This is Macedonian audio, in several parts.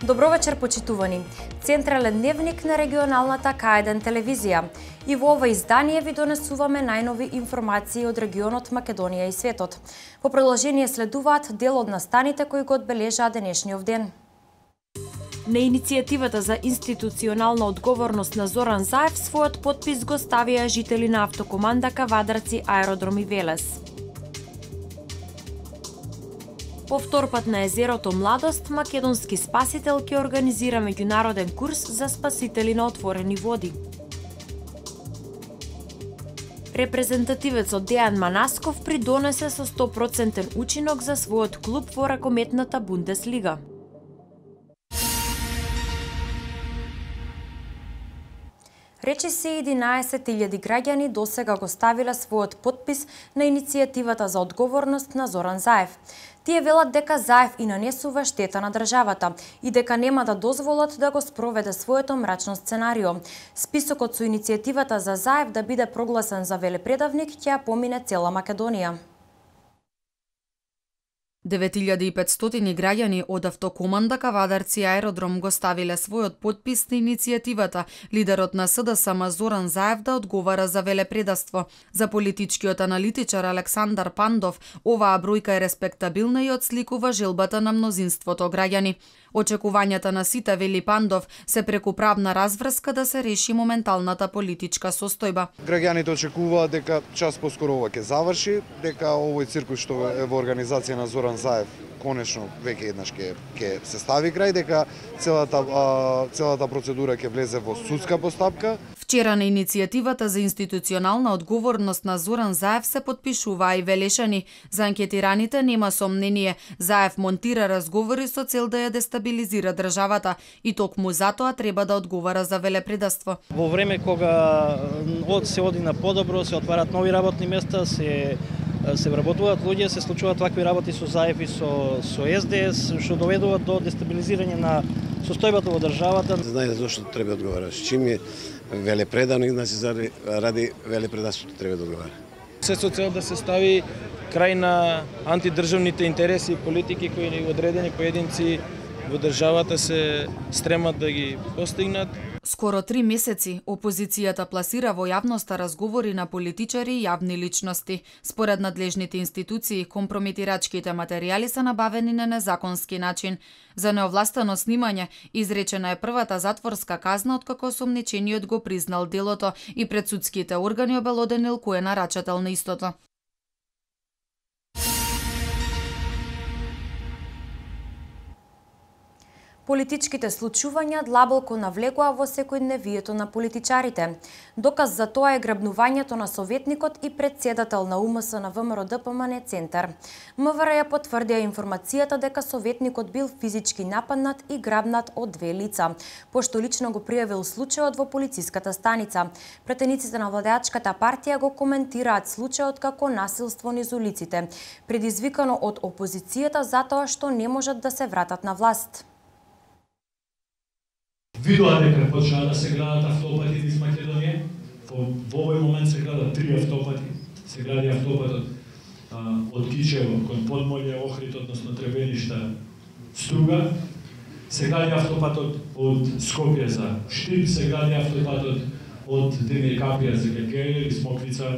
Добро вечер, почитувани. Централен дневник на регионалната К1 телевизија. И во ова издание ви донесуваме најнови информации од регионот Македонија и светот. Во продолжение следуваат дел од настаните кои го одбележаа денешниот ден. На иницијативата за институционална одговорност на Зоран Заев својот потпис го ставија жители на автокоманда Кавадарци, аеродром и Велес. По втор пат на езерото Младост, македонски спасител ќе организира меѓународен курс за спасители на отворени води. Репрезентативецот Дејан Манасков придонесе со 100% учинок за својот клуб во ракометната Бундеслига. Речиси 11.000 граѓани досега го ставиле својот потпис на иницијативата за одговорност на Зоран Заев. Тие велат дека Заев и нанесува штета на државата и дека нема да дозволат да го спроведе своето мрачно сценарио. Списокот со иницијативата за Заев да биде прогласен за велепредавник ќе ја помине цела Македонија. 9500 граѓани од автокоманда Кавадарци аеродром го ставиле својот потпис на иницијативата лидерот на СДСМ Зоран Заев да одговара за велепредавство. За политичкиот аналитичар Александар Пандов, оваа бројка е респектабилна и отсликува желбата на мнозинството граѓани. Очекувањата на сите, вели Пандов, се преку правна разврска да се реши моменталната политичка состојба. Граѓаните очекуваат дека час поскоро ова ќе заврши, дека овој циркус што е во организација на Зоран Заев конечно веќе еднаш ќе се стави крај, дека целата процедура ќе влезе во судска постапка. Вчера на иницијативата за институционална одговорност на Зоран Заев се потпишуваа и Велешани. За анкетираните нема сомнение, Заев монтира разговори со цел да ја дестабилизира државата и токму затоа треба да одговара за велепредавство. Во време кога се оди на подобро, се отварат нови работни места, се вработуваат луѓе, се случуваат такви работи со Заев и со СДС, што доведуваат до дестабилизирање на состојбата во државата. Знаете зошто треба да одговара. Чим е велепредавник, значи ради велепредавството треба да одговара. Се со цел да се стави крај на антидржавните интереси и политики кои одредени поединци во државата се стремат да ги постигнат. Скоро 3 месеци опозицијата пласира во јавноста разговори на политичари и јавни личности. Според надлежните институции, компрометирачките материјали се набавени на незаконски начин. За неовластено снимање изречена е првата затворска казна откако осомничениот го признал делото и пред судските органи обелоденил кој е нарачател на истото. Политичките случувања длабоко навлегоа во секојдневието на политичарите. Доказ за тоа е грабнувањето на советникот и председател на УМС на ВМРО ДПМН Центар. МВР ја потврдија информацијата дека советникот бил физички нападнат и грабнат од две лица, пошто лично го пријавил случајот во полициската станица. Пратениците на владеачката партија го коментираат случајот како насилство низ улиците, предизвикано од опозицијата затоа што не можат да се вратат на власт. Видоа дека почнаа да се градат автопати низ Македонија. Во овој момент се градат 3 автопати. Се гради автопатот од Кичево кон Подмолје, Охрид, односно Требеништа, Струга. Се гради автопатот од Скопје за Штип, се гради автопатот од Демир Капија за Гергелија, Смоквица,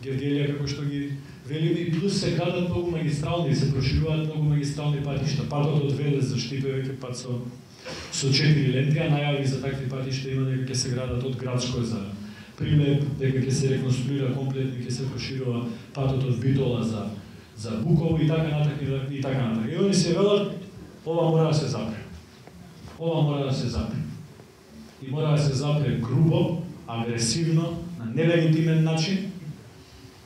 Гергелија, како што ги велиме, и плюс се градат многу магистрални, се прошируваат многу магистрални патишта. Патот од Велес за Штип е веќе пат со 4 ленти, а најави за такви патишта има дека ќе се градат од Градско за Прилеп, дека ќе се реконструира комплетно, ќе се проширува патот од Битола за Буково и така натаму и така натаму. И они се велат, ова мора да се запре. Ова мора да се запре. И мора да се запре грубо, агресивно, на нелегитимен начин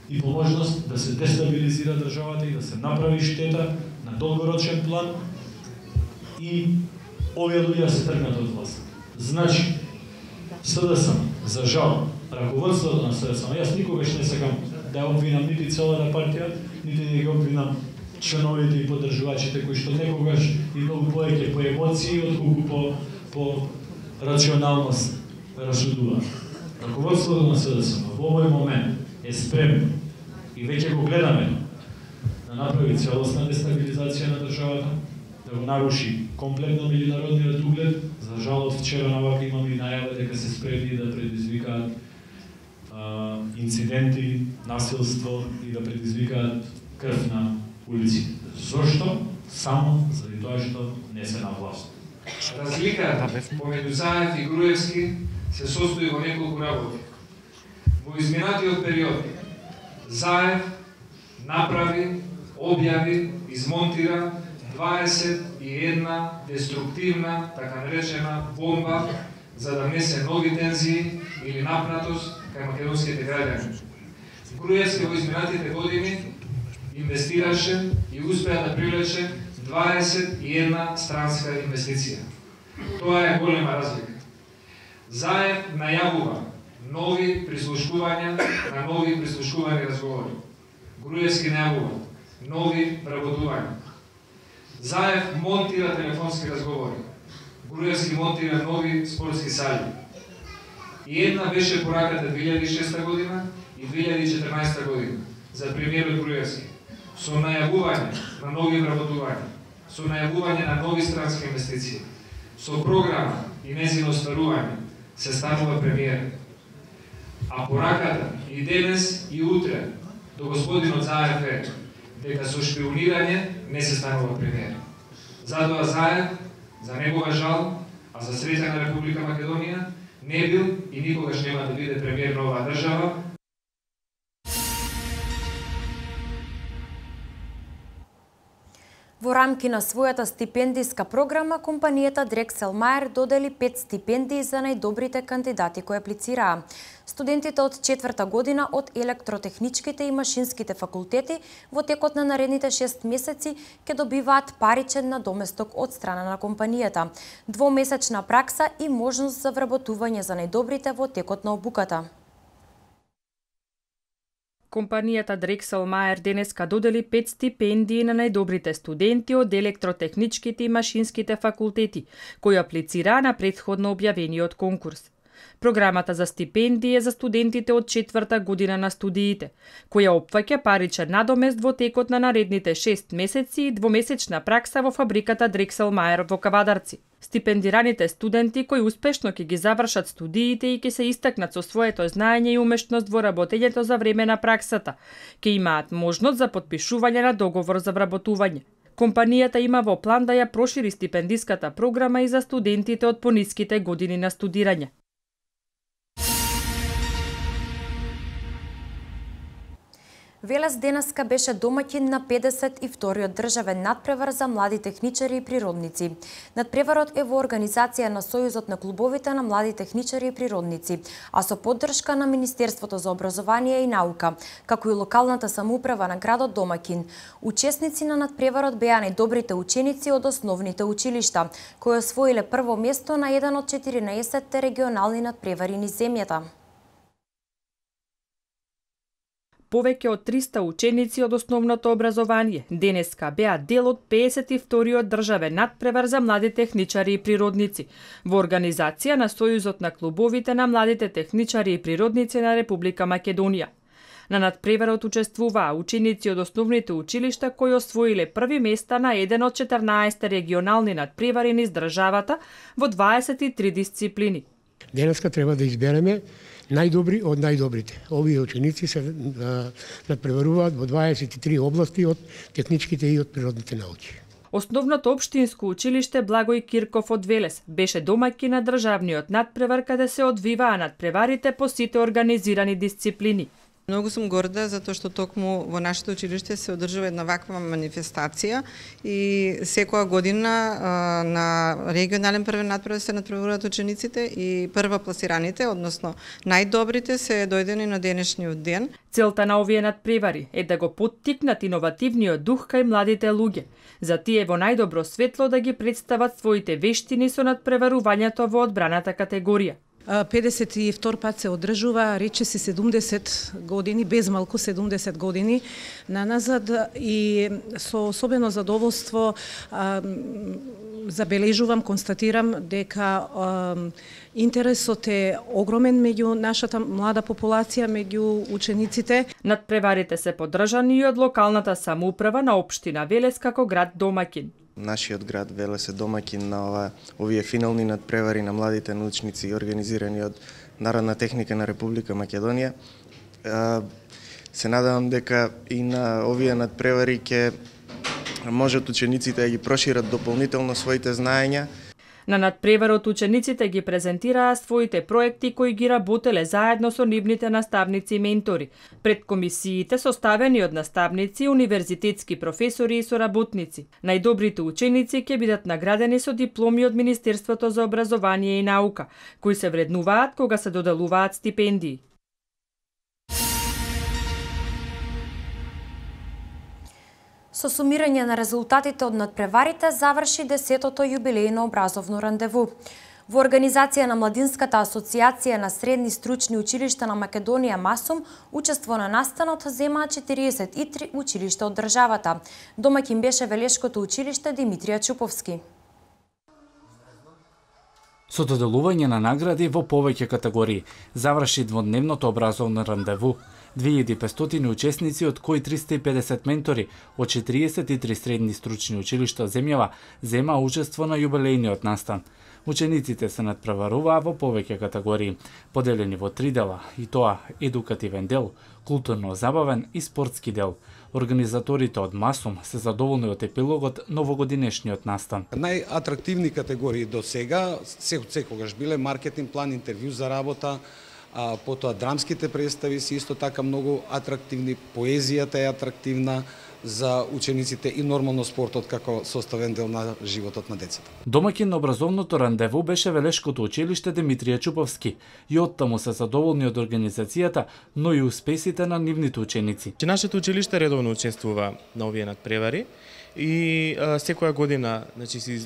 и по можност да се дестабилизира државата и да се направи штета на долгорочен план и овие луѓе се тргнат од власт. Значи, СДСМ, за жал, раководството на СДСМ, јас никогаш не сакам да обвинам нити целата партија, нити да ги обвинам членовите и поддржувачите кои што некогаш и многу повеќе по емоции отколку по рационалност расудуваат. Раководството на СДСМ во овој момент е спремно и веќе го гледаме да направи целосна дестабилизација на државата, да го наруши комплетно меѓународниот углед. За жал, вчера навака имаме и најава дека се спремни да предизвикаат инциденти, насилство и да предизвикаат крв на улиците. Зошто? Само заради тоа што не се на власт. Разликата помеѓу Заев и Груевски се состои во неколку работи. Во изминатиот период Заев направи, објави, измонтира 21 деструктивна, така наречена бомба за да внесе нови тензии или напнатост кај македонските граѓани. Груевски во изминатите години инвестираше и успеа да привлече 21 странска инвестиција. Тоа е голема разлика. Заев најавува нови прислушкувања на нови прислушкувани разговори. Груевски најавува нови вработувања. Заев монтира телефонски разговори. Груевски монтира нови спортски сали. И една беше пораката 2006 година и 2014 година за премиерот Груевски. Со најавување на нови вработувања, со најавување на нови странски инвестиции, со програма и нејзино остварување се станува премиер. А пораката и денес и утре до господинот Заев е дека со шпионирање не се станува премиер. Затоа Заев, за негова жал, а за среќа на Република Македонија, не бил и никогаш нема да биде премиер на оваа држава. Во рамки на својата стипендиска програма, компанијата Drexel Meyer додели 5 стипендии за најдобрите кандидати кои аплицираа. Студентите од 4-та година од електротехничките и машинските факултети во текот на наредните 6 месеци ќе добиваат паричен надоместок од страна на компанијата, двомесечна пракса и можност за вработување за најдобрите во текот на обуката. Компанијата Drexel Meyer денеска додели 5 стипендии на најдобрите студенти од електротехничките и машинските факултети, кои аплицираа на претходно објавениот конкурс. Програмата за стипендии е за студентите од 4-та година на студиите, која опфаќа паричен надомест во текот на наредните 6 месеци и двомесечна пракса во фабриката Drexel Meyer во Кавадарци. Стипендираните студенти кои успешно ќе ги завршат студиите и ќе се истакнат со своето знаење и умештност во работењето за време на праксата, ќе имаат можност за потпишување на договор за вработување. Компанијата има во план да ја прошири стипендиската програма и за студентите од пониските години на студирање. Велес денеска беше домаќин на 52-иот државен надпревар за млади техничари и природници. Надпреварот е во организација на Сојузот на клубовите на млади техничари и природници, а со поддршка на Министерството за образование и наука, како и локалната самоуправа на градот домаќин. Учесници на надпреварот беа најдобрите ученици од основните училишта, кои освоиле прво место на еден од 14 регионални надпревари низ земјата. Повеќе од 300 ученици од основното образование денеска беа дел од 52-иот државен надпревар за млади техничари и природници во организација на Сојузот на клубовите на младите техничари и природници на Република Македонија. На надпреварот учествуваа ученици од основните училишта кои освоиле први места на еден од 14 регионални надпревари низ државата во 23 дисциплини. Денеска треба да избереме најдобри од најдобрите. Овие ученици се надпреваруваат во 23 области од техничките и од природните науки. Основното општинско училиште Благој Кирков од Велес беше домаќин на државниот надпревар каде се одвиваа надпреварите по сите организирани дисциплини. Многу сум горда затоа што токму во нашето училиште се одржува една ваква манифестација и секоја година на регионален првен надпревар се надпреваруваат учениците и првопласираните, односно најдобрите се дојдени на денешниот ден. Целта на овие надпревари е да го поттикнат иновативниот дух кај младите луѓе, за тие во најдобро светло да ги представат своите вештини со надпреварувањето во одбраната категорија. 52 пат се одржува, речиси 70 години, без малку 70 години наназад и со особено задоволство забележувам, констатирам дека интересот е огромен меѓу нашата млада популација, меѓу учениците. Надпреварите се поддржани и од локалната самоуправа на општина Велес како град домаќин. нашиот град Велес е домаќин на овие финални надпревари на младите научници организирани од Народна техника на Република Македонија. Се надевам дека и на овие надпревари ќе можат учениците да ги прошират дополнително своите знаења. На надпреварот учениците ги презентираа своите проекти кои ги работеле заедно со нивните наставници и ментори, пред комисиите составени од наставници, универзитетски професори и соработници. Најдобрите ученици ќе бидат наградени со дипломи од Министерството за образование и наука, кои се вреднуваат кога се доделуваат стипендии. Со сумирање на резултатите од надпреварите заврши 10-то јубилејно образовно рандеву. Во организација на Младинската асоциација на средни стручни училишта на Македонија МАСУМ, учество на настанот земаа 43 училишта од државата. Домаќин беше Велешкото училиште Димитрија Чуповски. Со доделување на награди во повеќе категории заврши дводневното образовно рандеву. 2500 учесници, од кои 350 ментори од 43 средни стручни училишта од земјава зема учество на јубилејниот настан. Учениците се надпреваруваа во повеќе категории, поделени во 3 дела, и тоа едукативен дел, културно-забавен и спортски дел. Организаторите од МАСУМ се задоволни од епилогот новогодинешниот настан. Најатрактивни категории до сега секогаш биле маркетинг план, интервју за работа, потоа драмските представи се исто така многу атрактивни, поезијата е атрактивна за учениците и нормално спортот како составен дел на животот на децата. Домаќин на образовното рандеву беше Велешкото училиште Димитрија Чуповски и оттаму се задоволни од организацијата, но и успесите на нивните ученици. Нашето училиште редовно учествува на овие надпревари и секоја година си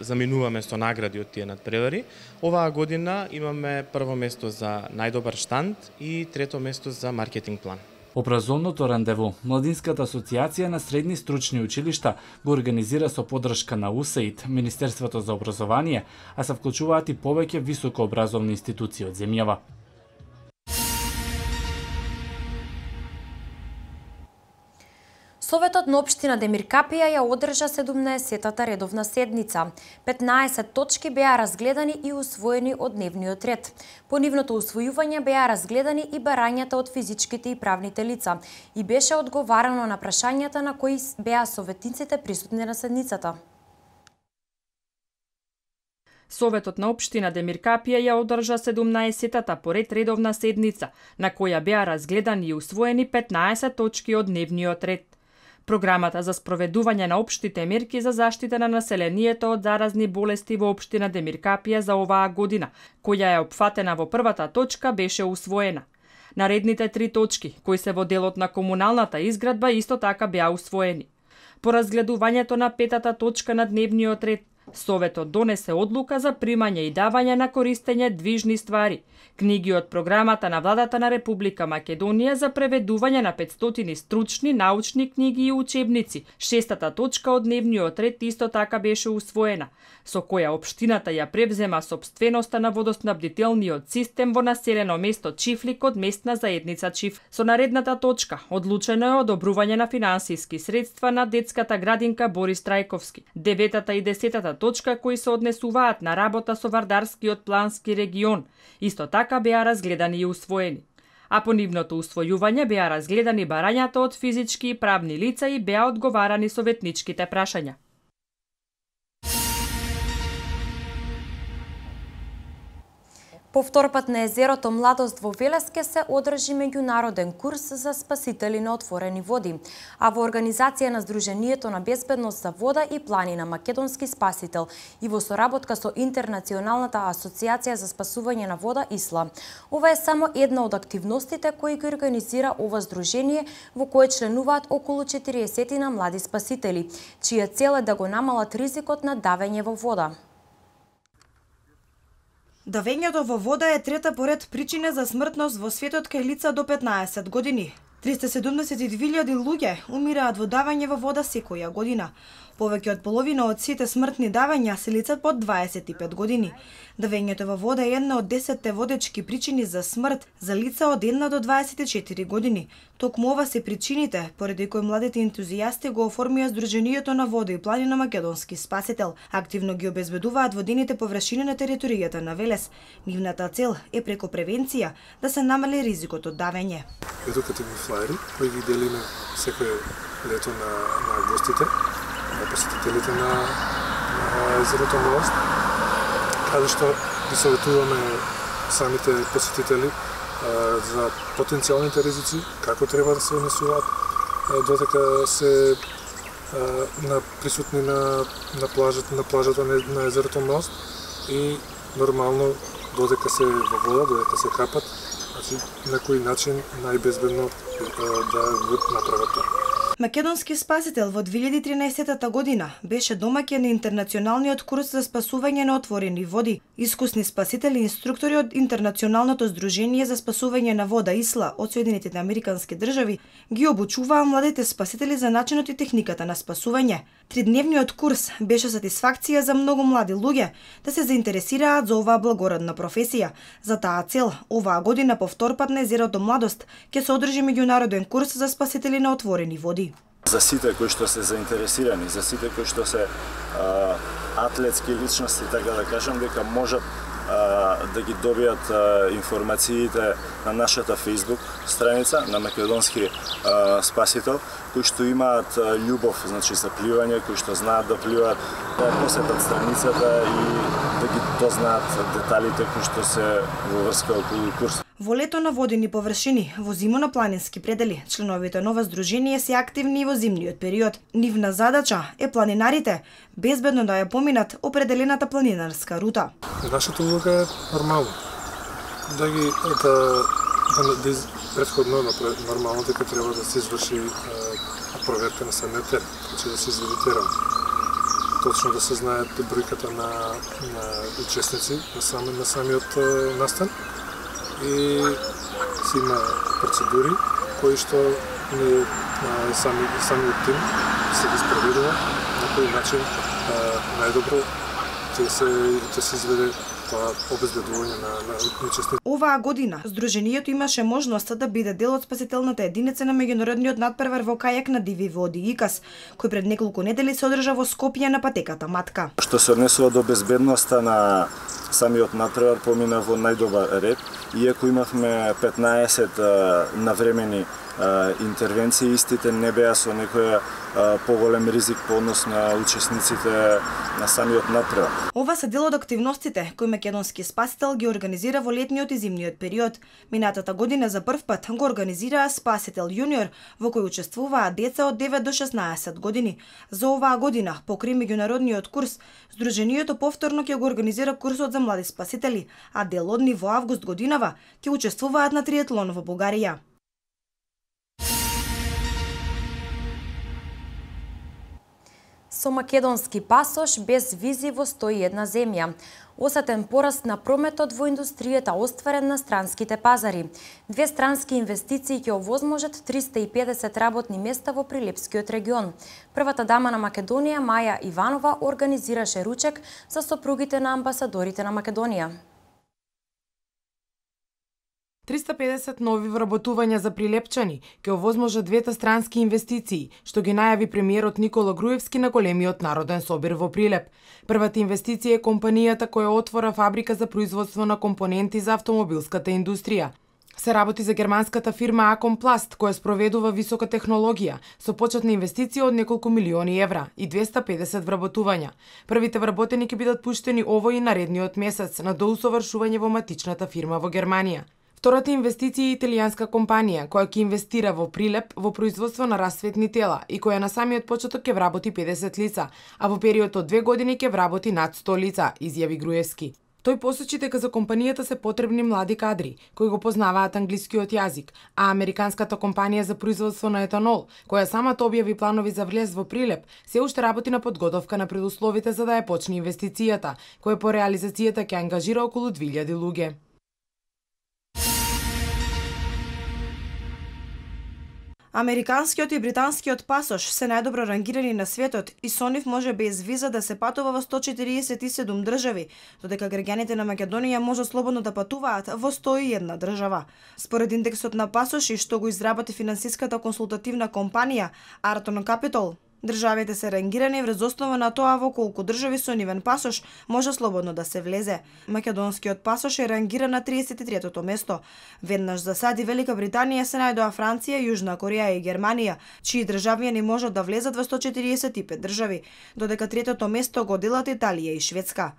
заминуваме со награди од тие надпревари. Оваа година имаме прво место за најдобар штанд и трето место за маркетинг план. Образовното рандеву Младинската асоциација на средни стручни училишта го организира со поддршка на УСАИД, Министерството за образование, а се вклучуваат и повеќе високообразовни институции од земјава. Советот на општина Демиркапија ја одржа 17-та редовна седница. 15 точки беа разгледани и усвоени од дневниот ред. По нивното усвојување беа разгледани и барањата од физичките и правните лица и беше одговарано на прашањата на кои беа советниците присутни на седницата. Советот на општина Демиркапија ја одржа 17-та поред редовна седница, на која беа разгледани и усвоени 15 точки од дневниот ред. Програмата за спроведување на општите мерки за заштита на населението од заразни болести во општина Демиркапија за оваа година, која е опфатена во првата точка, беше усвоена. Наредните 3 точки, кои се во делот на комуналната изградба, исто така беа усвоени. По разгледувањето на 5-та точка на дневниот ред, Советот донесе одлука за примање и давање на користење движни ствари, книги од програмата на владата на Република Македонија за преведување на 500 стручни научни книги и учебници. 6-та точка од дневниот ред исто така беше усвоена, со која општината ја превзема сопственоста на водоснабдителниот систем во населено место Чифлик од местна заедница Чиф. Со наредната точка одлучено е одобрување на финансиски средства на детската градинка Борис Трајковски. 9-та и 10-та точка кои се однесуваат на работа со Вардарскиот плански регион, исто така беа разгледани и усвоени. А по нивното усвојување беа разгледани барањата од физички и правни лица и беа одговарани советничките прашања. Повтор пат на езерото Младост во Велеске се одржи меѓународен курс за спасители на отворени води, а во организација на Сдруженијето на безбедност за вода и планина Македонски спасител и во соработка со Интернационалната асоциација за спасување на вода ИСЛА. Ова е само една од активностите кои ги организира ова здружение, во кое членуваат околу 40 на млади спасители, чија цел е да го намалат ризикот на давење во вода. Давењето во вода е трета поред причина за смртност во светот кај лица до 15 години. 372.000 луѓе умираат во давање во вода секоја година. Повеќе од половина од сите смртни давања се лица под 25 години. Давењето во вода е една од 10 водечки причини за смрт за лица од 1 до 24 години. Токму ова се причините поради кои младите ентузијасти го оформија Сдруженијето на вода и планина Македонски спасител. Активно ги обезбедуваат водените површини на територијата на Велес. Нивната цел е преку превенција да се намали ризикот од давење. Едукативни флаери кои ги делиме секој лето на гостите, на посетителите на езерото Мост, каде што ги советуваме самите посетители за потенцијалните ризици, како треба да се однесуваат додека се присутни на плажата на езерото Мост и нормално додека се во вода, додека се капат, значи на кој начин најбезбедно да го направат тоа. Македонски спасител во 2013 година беше домаќин на интернационалниот курс за спасување на отворени води. Искусни спасители и инструктори од Интернационалното здружение за спасување на вода ИСЛА од Соединетите Американски држави ги обучуваа младите спасители за начинот и техниката на спасување. Тридневниот курс беше сатисфакција за многу млади луѓе да се заинтересираат за оваа благородна професија. За таа цел, оваа година по втор пат на езерото Младост ќе се одржи меѓународен курс за спасители на отворени води. За сите кои што се заинтересирани, за сите кои што се атлетски личности, така да кажам, дека можат да ги добијат информациите на нашата Facebook страница на Македонски спасител, кои што имаат љубов, значи за пливање, кои што знаат да пливаат, да посетат страницата и да ги дознаат деталите кои што се во врска околу курс. Во лето на водени површини, во зимо на планински предели, членовите на ова здружение се активни и во зимниот период. Нивна задача е планинарите безбедно да ја поминат определената планинарска рута. Нашата улога е нормално. Претходно нормално дека треба да се изврши проверка на самиот терен, значи да се изведе терен. Точно да се знаат бројката на учесници на самиот настан и си има процедури кои што ние самиот тим се ги спроведува на кој начин најдобро ќе се изведе тоа обезбедување на учесници. Оваа година Сдруженијето имаше можноста да биде дел од спасителната единица на меѓународниот натпревар во кајак на диви води ИКАС, кој пред неколку недели се одржа во Скопје на патеката Матка. Што се однесува до безбедноста на самиот натпревар помина во најдобар ред, иако имавме 15 навремени интервенции, истите не беа со некоја поголем ризик по однос на учесниците на самиот натпревар. Ова се дел од активностите кои Македонски спасител ги организира во летниот и зимниот период. Минатата година за прв пат го организираа Спасител јуниор, во кој учествуваат деца од 9 до 16 години. За оваа година, покрај меѓународниот курс, Сдруженијето повторно ќе го организира курсот за млади спасители, а дел од нив во август годинава ќе учествуваат на триатлон во Бугарија. Со македонски пасош без визи во 101 земја. Осетен пораст на прометот во индустријата остварен на странските пазари. Две странски инвестиции ќе овозможат 350 работни места во Прилепскиот регион. Првата дама на Македонија, Маја Иванова, организираше ручек за сопругите на амбасадорите на Македонија. 350 нови вработувања за прилепчани ќе овозможат двете странски инвестиции, што ги најави премиерот Никола Груевски на големиот народен собир во Прилеп. Првата инвестиција е компанијата која отвора фабрика за производство на компоненти за автомобилската индустрија. Се работи за германската фирма Акомпласт, која спроведува висока технологија, со почетна инвестиција од неколку милиони евра и 250 вработувања. Првите вработени ќе бидат пуштени овој и наредниот месец на доусовршување во матичната фирма во Германија. Втората инвестиција е италијанска компанија која ќе инвестира во Прилеп во производство на расветни тела и која на самиот почеток ќе вработи 50 лица, а во период од 2 години ќе вработи над 100 лица, изјави Груевски. Тој посочи дека за компанијата се потребни млади кадри кои го познаваат англискиот јазик, а американската компанија за производство на етанол, која самата објави планови за влез во Прилеп, се уште работи на подготовка на предусловите за да ја почне инвестицијата, која по реализацијата ќе ангажира околу 2000 луѓе. Американскиот и британскиот пасош се најдобро рангирани на светот и со нив може без виза да се патува во 147 држави, додека граѓаните на Македонија може слободно да патуваат во 101 држава. Според индексот на пасоши што го изработи финансиската консултативна компанија Arton Capital, државите се рангирани врз основа на тоа во колку држави со нивен пасош може слободно да се влезе. Македонскиот пасош е рангиран на 33-то место. Веднаш за сад и Велика Британија се најдоа Франција, Јужна Кореја и Германија, чии државјани можат да влезат во 145 држави, додека третото место го делат Италија и Шведска.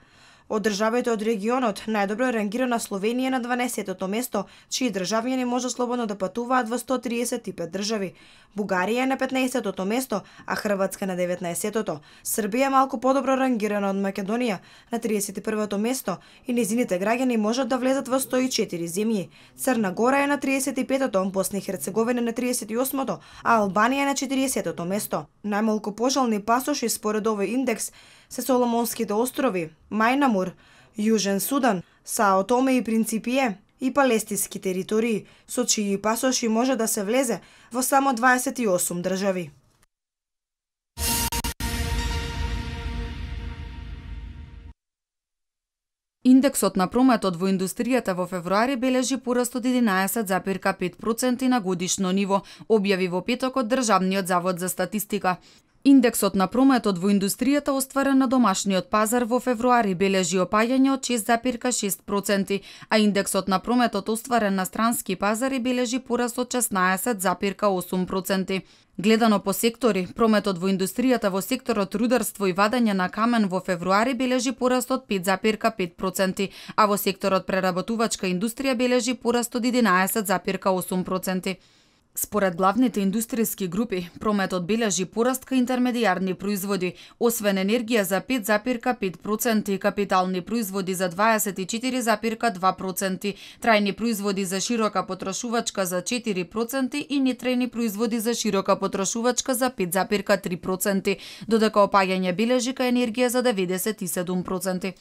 Од државите од регионот најдобро е рангирана Словенија на 12-то место, чии државјани може слободно да патуваат во 135 држави. Бугарија е на 15-то место, а Хрватска на 19-то. Србија е малку подобро рангирана од Македонија на 31-то место и незините граѓани можат да влезат во 104 земји. Црна Гора е на 35-то, Босна и Херцеговина на 38-то, а Албанија е на 40-то место. Најмалку пожелни пасоши според овој индекс се Соломонските острови, Мајнамур, Јужен Судан, Сао Томе и Принципие и палестински територии, со чии пасоши може да се влезе во само 28 држави. Индексот на прометот во индустријата во февруари бележи пораст од 11,5% на годишно ниво, објави во петокот Државниот завод за статистика. Индексот на прометот во индустријата остварен на домашниот пазар во февруари бележи опаѓање од 6,6%, а индексот на прометот остварен на странски пазари бележи пораст од 16,8%. Гледано по сектори, прометот во индустријата во секторот рударство и вадење на камен во февруари бележи пораст од 5,5%, а во секторот преработувачка индустрија бележи пораст од 11,8%. Според главните индустријски групи, прометот бележи пораст кај интермедијарни производи, освен енергија за 5,5% и капитални производи за 24,2%, трајни производи за широка потрошувачка за 4% и нетрајни производи за широка потрошувачка за 5,3%, додека опаѓање бележи кај енергија за 97%.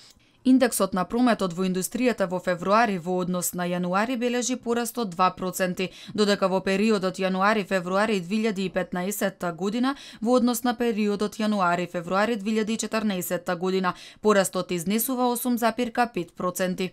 Индексот на прометот во индустријата во февруари во однос на јануари бележи пораст од 2%, додека во периодот јануари-февруари 2015 година во однос на периодот јануари-февруари 2014 година порастот изнесува 8,5%.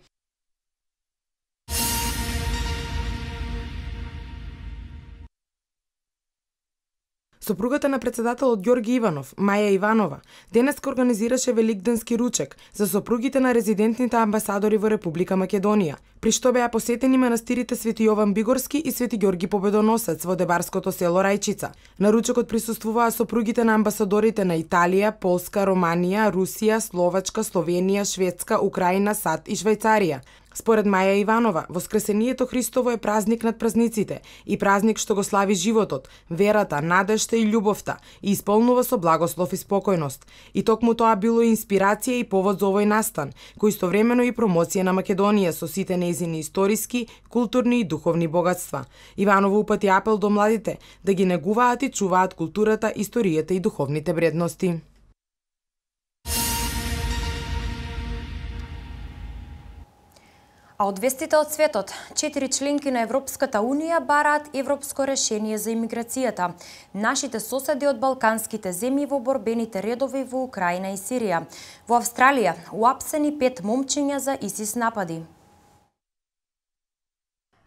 Сопругата на председателот Ѓорги Иванов, Маја Иванова, денеска организираше великденски ручек за сопругите на резидентните амбасадори во Република Македонија, при што беа посетени манастирите Свети Јован Бигорски и Свети Ѓорги Победоносец во Дебарското село Рајчица. На ручекот присуствуваа сопругите на амбасадорите на Италија, Полска, Романија, Русија, Словачка, Словенија, Шведска, Украина, САД и Швајцарија. Според Маја Иванова, Воскресението Христово е празник над празниците и празник што го слави животот, верата, надежта и љубовта и исполнува со благослов и спокојност. И токму тоа било инспирација и повод за овој настан, кој истовремено и промоција на Македонија со сите нејзини историски, културни и духовни богатства. Иваново упати апел до младите да ги негуваат и чуваат културата, историјата и духовните вредности. А од вестите од светот, 4 членки на Европската Унија бараат европско решение за имиграцијата. Нашите соседи од балканските земји во борбените редови во Украина и Сирија. Во Австралија уапсени 5 момчиња за ИСИС напади.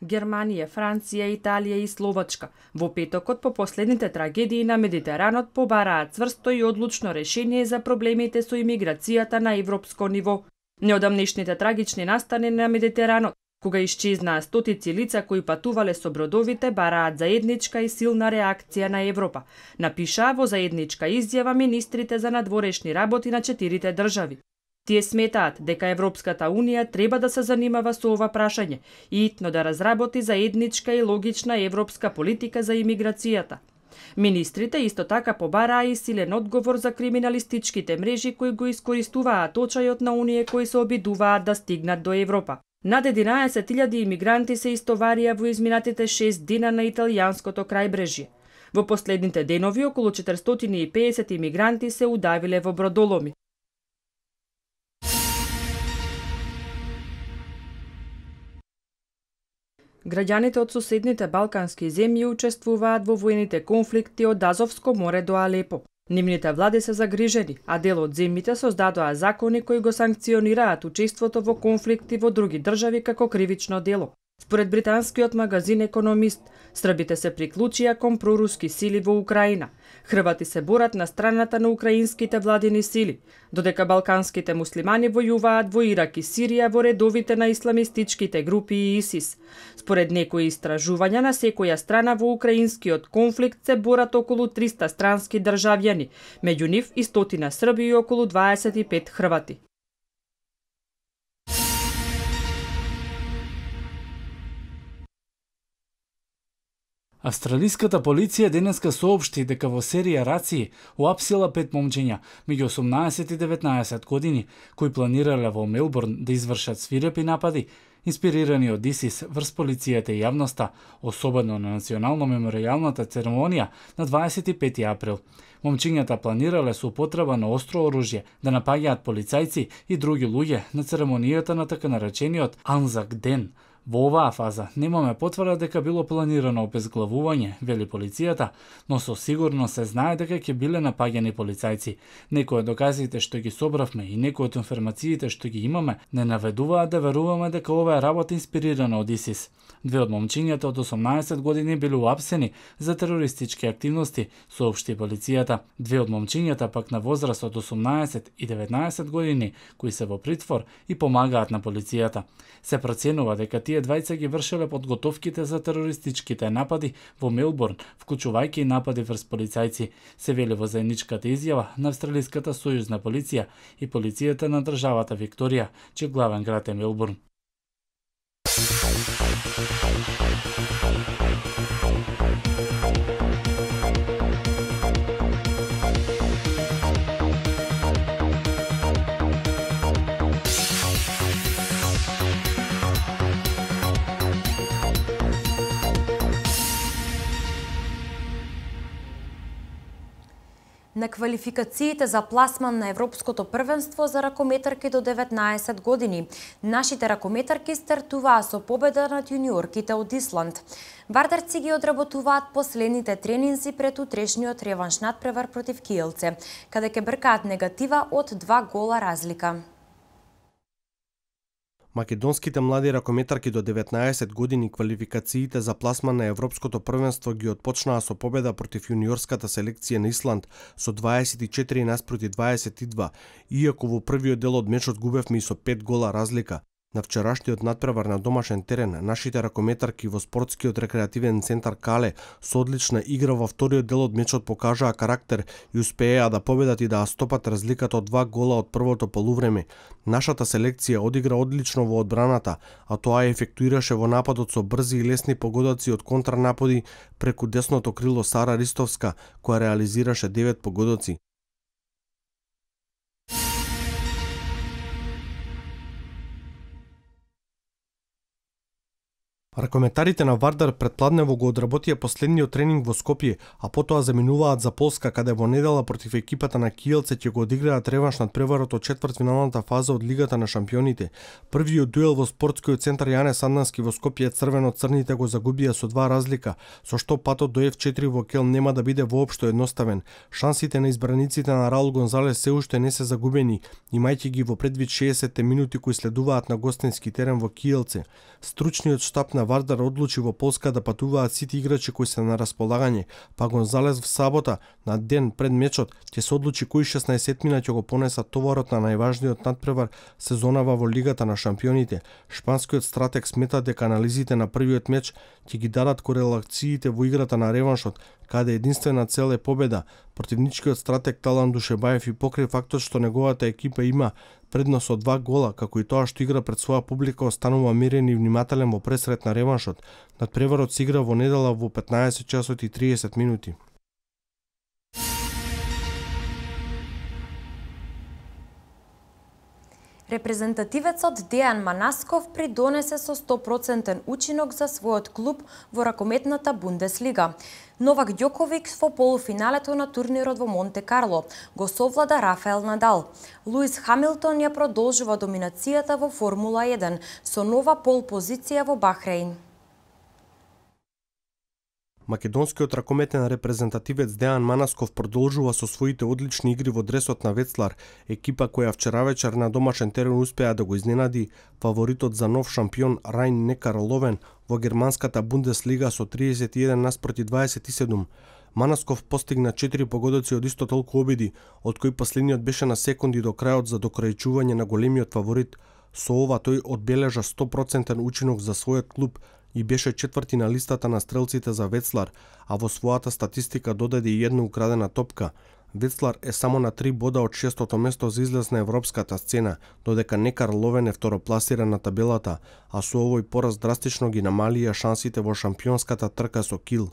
Германија, Франција, Италија и Словачка во петокот по последните трагедии на Медитеранот побараат цврсто и одлучно решение за проблемите со имиграцијата на европско ниво. Неодамнешните трагични настани на Медитеранот, кога исчезнаа стотици лица кои патувале со бродовите, бараат заедничка и силна реакција на Европа, напишаа во заедничка изјава министрите за надворешни работи на 4 држави. Тие сметаат дека Европската Унија треба да се занимава со ова прашање и итно да разработи заедничка и логична европска политика за имиграцијата. Министрите исто така побараа и силен одговор за криминалистичките мрежи кои го искористуваат очајот на оние кои се обидуваат да стигнат до Европа. Над 11.000 имигранти се истоварија во изминатите 6 дена на италијанското крајбрежје. Во последните денови околу 450 имигранти се удавиле во бродоломи. Граѓаните од соседните балкански земји учествуваат во воените конфликти од Азовско море до Алепо. Нивните влади се загрижени, а дел од земјите создадоа закони кои го санкционираат учеството во конфликти во други држави како кривично дело. Според британскиот магазин Економист, србите се приклучија кон проруски сили во Украина. Хрвати се борат на страната на украинските владини сили, додека балканските муслимани војуваат во Ирак и Сирија во редовите на исламистичките групи и ИСИС. Според некои истражувања, на секоја страна во украинскиот конфликт се борат околу 300 странски државјани, меѓу нив и 100 срби и околу 25 хрвати. Австралиската полиција денеска соопшти дека во серија рации уапсила 5 момчиња меѓу 18 и 19 години кои планирале во Мелбурн да извршат свирепи напади, инспирирани од ИСИС врз полицијата и јавноста, особено на национално меморијалната церемонија на 25 април. Момчињата планирале со употреба на остро оружје да напаѓаат полицајци и други луѓе на церемонијата на така наречениот Анзак ден. Во оваа фаза немаме потврда дека било планирано обезглавување, вели полицијата, но со сигурност се знае дека ќе биле напаѓани полицајци. Некои од доказите што ги собравме и некои од информациите што ги имаме не наведуваат да веруваме дека ова е работа инспирирана од ИСИС. Две од момчињата од 18 години биле уапсени за терористички активности, соопшти полицијата. Две од момчињата пак на возраст од 18 и 19 години кои се во притвор и помагаат на полицијата. Се проценува дека тие двајца ги вршеле подготовките за терористичките напади во Мелбурн, вклучувајќи и напади врз полицајци, се вели во заедничката изјава на Австралиската сојузна полиција и полицијата на државата Викторија, чиј главен град е Мелбурн. На квалификациите за пласман на Европското првенство за ракометарки до 19 години, нашите ракометарки стартуваа со победа над јуниорките од Исланд. Вардарци ги одработуваат последните тренинзи пред утрешниот реванш надпревар против Киелце, каде ќе бркаат негатива од 2 гола разлика. Македонските млади ракометарки до 19 години квалификациите за пласман на Европското првенство ги отпочнаа со победа против јуниорската селекција на Исланд со 24 наспроти 22, иако во првиот дел од мечот губевме и со 5 гола разлика. На вчерашниот надпревар на домашен терен, нашите ракометарки во спортскиот рекреативен центар Кале со одлична игра во вториот дел од мечот покажаа карактер и успееа да победат и да стопат разликата од 2 гола од првото полувреме. Нашата селекција одигра одлично во одбраната, а тоа ефектуираше во нападот со брзи и лесни погодоци од контранапади преку десното крило Сара Ристовска, која реализираше 9 погодоци. Ракометарите на Вардар предпладнево го одработија последниот тренинг во Скопје, а потоа заминуваат за Полска, каде во недела против екипата на Киелце ќе го одиграат реванш надпреварот од четвртфиналната фаза од Лигата на шампионите. Првиот дуел во спортскиот центар Јане Сандонски во Скопје црвено-црните го загубија со 2 разлика, со што патот до F4 во Кел нема да биде воопшто едноставен. Шансите на избраниците на Раул Гонзалес се уште не се загубени, имајќи ги во предвид 60 минути кои следуваат на гостински терен во Киелце. Стручниот штаб на Вардар одлучи во Полска да патуваат сите играчи кои се на располагање, па Гонзалес в сабота, на ден пред мечот, ќе се одлучи кои 16-мина ќе го понесат товарот на најважниот надпревар сезонава во Лигата на шампионите. Шпанскиот стратег смета дека анализите на првиот меч ќе ги дадат корелациите во играта на реваншот, каде единствена цел е победа. Противничкиот стратег Талан Душебаев и покри фактот што неговата екипа има предност од 2 гола, како и тоа што игра пред своја публика, останува мирен и внимателен во пресрет на реваншот. Надпреварот се игра во недела во 15 часот и 30 минути. Репрезентативецот Дејан Манасков придонесе со 100% учинок за својот клуб во ракометната Бундеслига. Новак Ѓоковик во полуфиналето на турнирот во Монте Карло го совлада Рафаел Надал. Луис Хамилтон ја продолжува доминацијата во Формула 1 со нова пол позиција во Бахрейн. Македонскиот ракометен репрезентативец Дејан Манасков продолжува со своите одлични игри во дресот на Ветслар, екипа која вчера вечер на домашен терен успеа да го изненади фаворитот за нов шампион Рајн Некар Ловен во германската Бундеслига со 31 наспроти 27. Манасков постигна 4 погодоци од исто толку обиди, од кои последниот беше на секунди до крајот за докрајчување на големиот фаворит. Со ова тој одбележа 100% учинок за својот клуб и беше четврти на листата на стрелците за Ветслар, а во својата статистика додаде и една украдена топка. Ветслар е само на 3 бода од 6-то место за излез на европската сцена, додека Некар Ловен е второпласиран на табелата, а со овој пораз драстично ги намалија шансите во шампионската трка со Кил.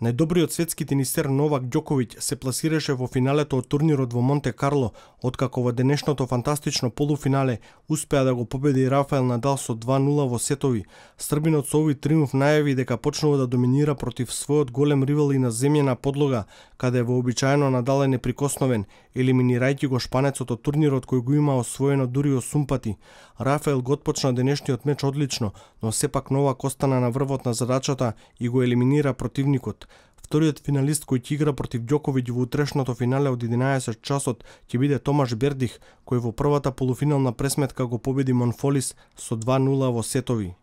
Најдобриот светски тенисер Новак Ѓоковиќ се пласираше во финалето од турнирот во Монте Карло, откако во денешното фантастично полуфинале успеа да го победи Рафаел Надал со 2-0 во сетови. Србинот со овој триумф најави дека почнува да доминира против својот голем ривал и на земјена подлога, каде вообичаено Надал е неприкосновен, елиминирајќи го шпанецот од турнирот кој го има освоено дури 8 пати. Рафаел го отпочна денешниот меч одлично, но сепак Новак остана на врвот на задачата и го елиминира противникот. Вториот финалист кој ќе игра против Ѓоковиќ во утрешното финале од 11 часот ќе биде Томаш Бердих, кој во првата полуфинална пресметка го победи Монфолис со 2-0 во сетови.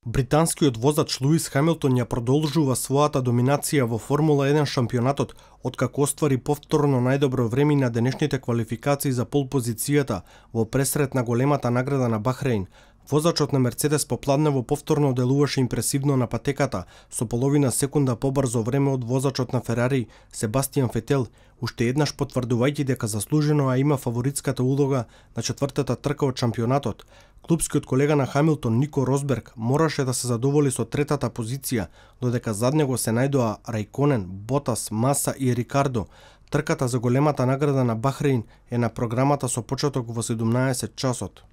Британскиот возач Луис Хамилтон ја продолжува својата доминација во Формула 1 шампионатот, откако оствари повторно најдобро време на денешните квалификации за пол позицијата во пресрет на големата награда на Бахрейн. Возачот на Мерцедес попладнево повторно делуваше импресивно на патеката, со половина секунда побрзо време од возачот на Ферари Себастијан Фетел, уште еднаш потврдувајќи дека заслужено има фаворитската улога на четвртата трка од шампионатот. Клубскиот колега на Хамилтон Нико Росберг мораше да се задоволи со третата позиција, додека зад него се најдоа Рајконен, Ботас, Маса и Рикардо. Трката за големата награда на Бахрейн е на програмата со почеток во 17 часот.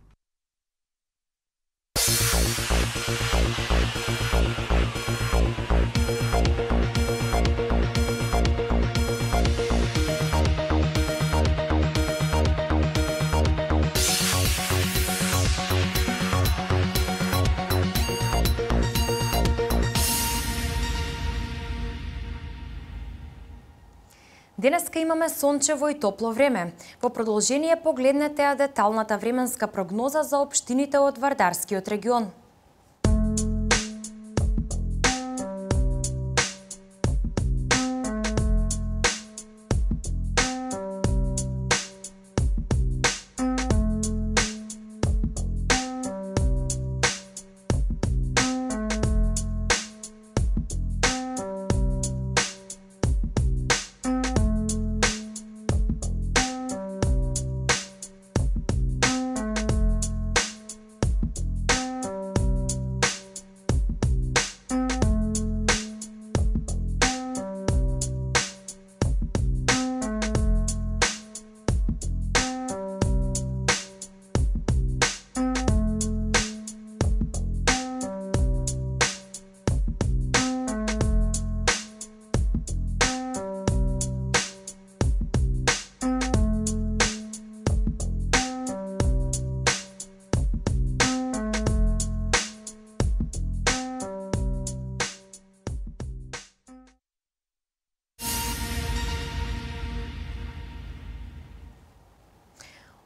Денеска имаме сончево и топло време. Во продолжение погледнете деталната временска прогноза за општините од Вардарскиот регион.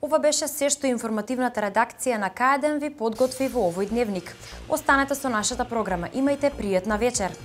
Ова беше се што информативната редакција на КДМ ви подготви во овој дневник. Останете со нашата програма. Имајте пријатна вечер.